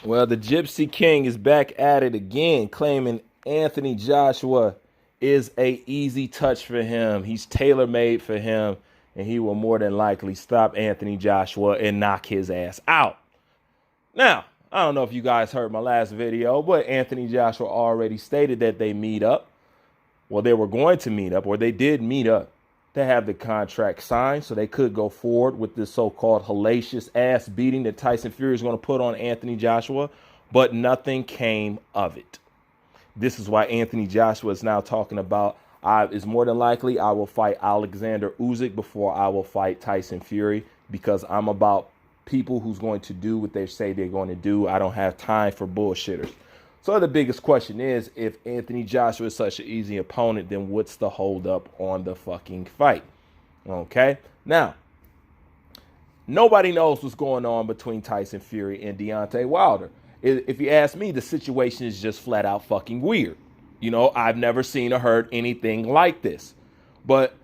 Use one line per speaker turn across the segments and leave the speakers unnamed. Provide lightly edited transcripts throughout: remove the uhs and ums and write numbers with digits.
Well, the Gypsy King is back at it again, claiming Anthony Joshua is a easy touch for him. He's tailor-made for him, and he will more than likely stop Anthony Joshua and knock his ass out. Now, I don't know if you guys heard my last video, but Anthony Joshua already stated that they meet up. Well, they were going to meet up, or they did meet up to have the contract signed so they could go forward with this so-called hellacious ass beating that Tyson Fury is going to put on Anthony Joshua, but nothing came of it. This is why Anthony Joshua is now talking about is more than likely I will fight Alexander Usyk before I will fight Tyson Fury, because I'm about people who's going to do what they say they're going to do. I don't have time for bullshitters. So the biggest question is, if Anthony Joshua is such an easy opponent, then what's the holdup on the fucking fight? Okay. Now, nobody knows what's going on between Tyson Fury and Deontay Wilder. If you ask me, the situation is just flat out fucking weird. You know, I've never seen or heard anything like this. But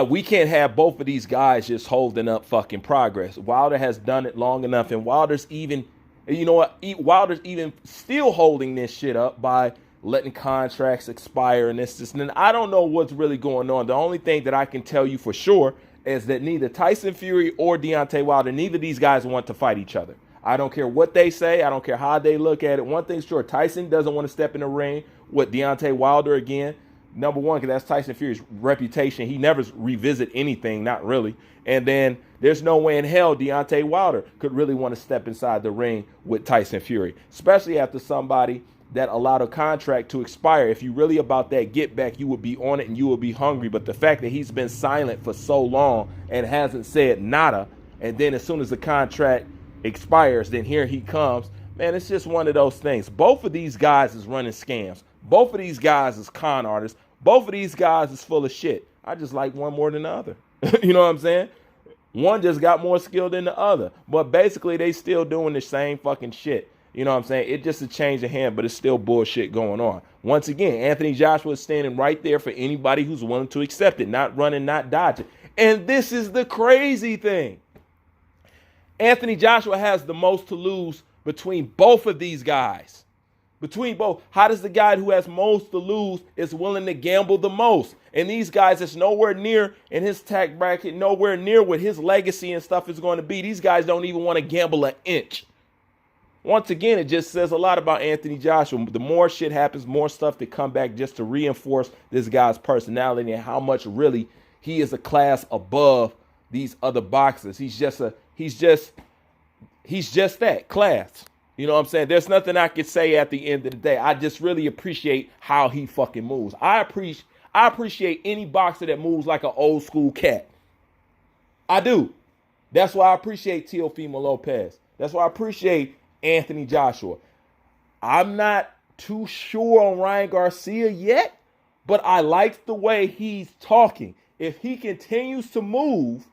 we can't have both of these guys just holding up fucking progress. Wilder has done it long enough, and Wilder's even, you know what, Wilder's even still holding this shit up by letting contracts expire and this. And I don't know what's really going on. The only thing that I can tell you for sure is that neither Tyson Fury or Deontay Wilder, neither of these guys want to fight each other. I don't care what they say. I don't care how they look at it. One thing's sure, Tyson doesn't want to step in the ring with Deontay Wilder again. Number one, because that's Tyson Fury's reputation. He never revisit anything, not really. And then there's no way in hell Deontay Wilder could really want to step inside the ring with Tyson Fury, especially after somebody that allowed a contract to expire. If you really about that get back, you would be on it and you would be hungry. But the fact that he's been silent for so long and hasn't said nada, and then as soon as the contract expires, then here he comes. Man, it's just one of those things. Both of these guys is running scams. Both of these guys is con artists. Both of these guys is full of shit. I just like one more than the other. You know what I'm saying? One just got more skill than the other. But basically, they still doing the same fucking shit. You know what I'm saying? It's just a change of hand, but it's still bullshit going on. Once again, Anthony Joshua is standing right there for anybody who's willing to accept it. Not running, not dodging. And this is the crazy thing. Anthony Joshua has the most to lose between both of these guys. Between both. How does the guy who has most to lose is willing to gamble the most? And these guys that's nowhere near in his tax bracket, nowhere near what his legacy and stuff is going to be. These guys don't even want to gamble an inch. Once again, it just says a lot about Anthony Joshua. The more shit happens, more stuff to come back just to reinforce this guy's personality and how much really he is a class above these other boxers. He's just that class. You know what I'm saying? There's nothing I could say at the end of the day. I just really appreciate how he fucking moves. I appreciate any boxer that moves like an old school cat. I do. That's why I appreciate Teofimo Lopez. That's why I appreciate Anthony Joshua. I'm not too sure on Ryan Garcia yet, but I like the way he's talking. If he continues to move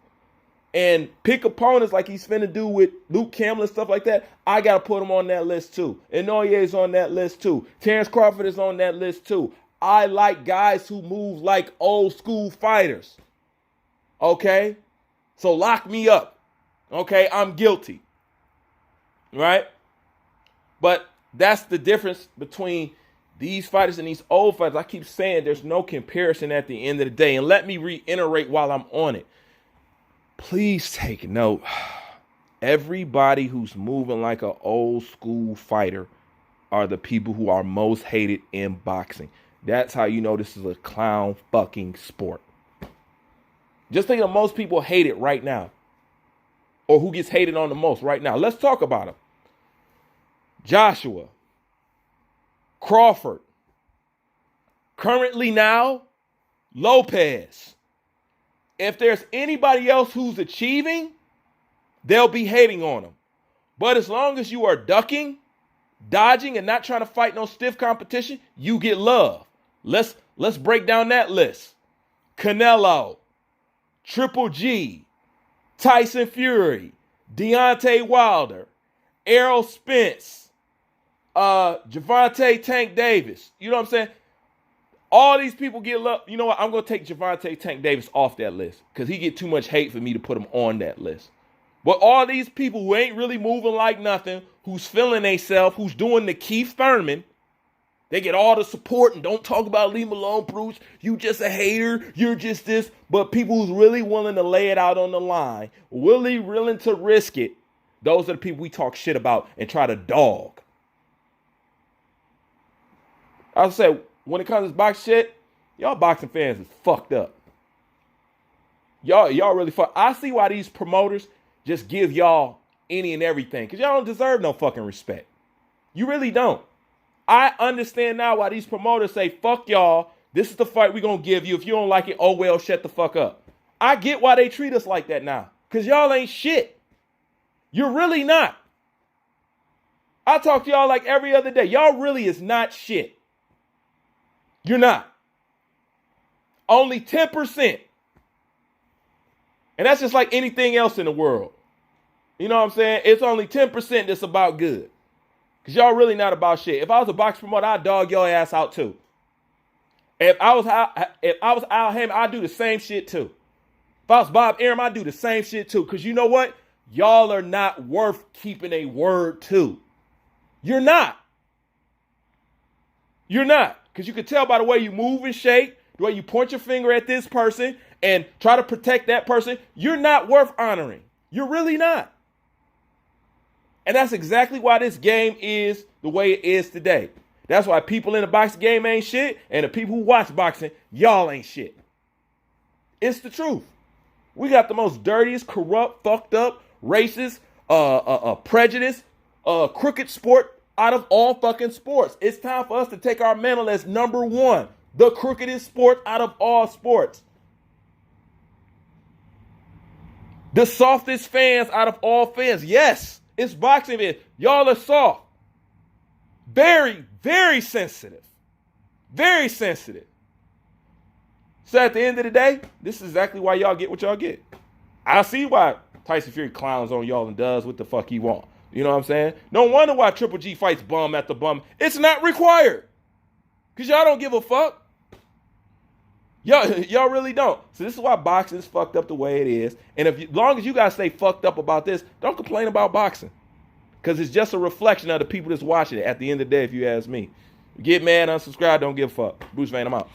and pick opponents like he's finna do with Luke Campbell and stuff like that, I got to put him on that list too. Inoye's on that list too. Terrence Crawford is on that list too. I like guys who move like old school fighters. Okay? So lock me up. Okay? I'm guilty. Right? But that's the difference between these fighters and these old fighters. I keep saying there's no comparison at the end of the day. And let me reiterate while I'm on it. Please take note. Everybody who's moving like an old school fighter are the people who are most hated in boxing. That's how you know this is a clown fucking sport. Just think of most people hate it right now. Or who gets hated on the most right now. Let's talk about them. Joshua. Crawford. Currently now, Lopez. If there's anybody else who's achieving, they'll be hating on them. But as long as you are ducking, dodging, and not trying to fight no stiff competition, you get love. Let's break down that list. Canelo, Triple G, Tyson Fury, Deontay Wilder, Errol Spence, Gervonta Tank Davis. You know what I'm saying? All these people get love. You know what? I'm going to take Gervonta Tank Davis off that list because he get too much hate for me to put him on that list. But all these people who ain't really moving like nothing, who's feeling themselves, who's doing the Keith Thurman, they get all the support and don't talk about leave them alone, Bruce. You just a hater. You're just this. But people who's really willing to lay it out on the line, really willing to risk it, those are the people we talk shit about and try to dog. I say, when it comes to this boxing shit, y'all boxing fans is fucked up. Y'all really fucked. I see why these promoters just give y'all any and everything, because y'all don't deserve no fucking respect. You really don't. I understand now why these promoters say, fuck y'all, this is the fight we're going to give you. If you don't like it, oh well, shut the fuck up. I get why they treat us like that now, because y'all ain't shit. You're really not. I talk to y'all like every other day. Y'all really is not shit. You're not. Only 10%. And that's just like anything else in the world. You know what I'm saying? It's only 10% that's about good. Because y'all really not about shit. If I was a box promoter, I'd dog your ass out too. If I was Al Hammond, I'd do the same shit too. If I was Bob Arum, I'd do the same shit too. Because you know what? Y'all are not worth keeping a word to. You're not. You're not. Because you can tell by the way you move and shake, the way you point your finger at this person and try to protect that person, you're not worth honoring. You're really not. And that's exactly why this game is the way it is today. That's why people in the boxing game ain't shit, and the people who watch boxing, y'all ain't shit. It's the truth. We got the most dirtiest, corrupt, fucked up, racist, prejudiced, crooked sport out of all fucking sports. It's time for us to take our mantle as number one, the crookedest sport out of all sports. The softest fans out of all fans. Yes, it's boxing fans. Y'all are soft. Very, very sensitive. Very sensitive. So at the end of the day, this is exactly why y'all get what y'all get. I see why Tyson Fury clowns on y'all and does what the fuck he want. You know what I'm saying? No wonder why Triple G fights bum after bum. It's not required. Because y'all don't give a fuck. Y'all really don't. So this is why boxing is fucked up the way it is. And as long as you guys stay fucked up about this, don't complain about boxing. Because it's just a reflection of the people that's watching it at the end of the day, if you ask me. Get mad, unsubscribe, don't give a fuck. Bruce Van, I'm out.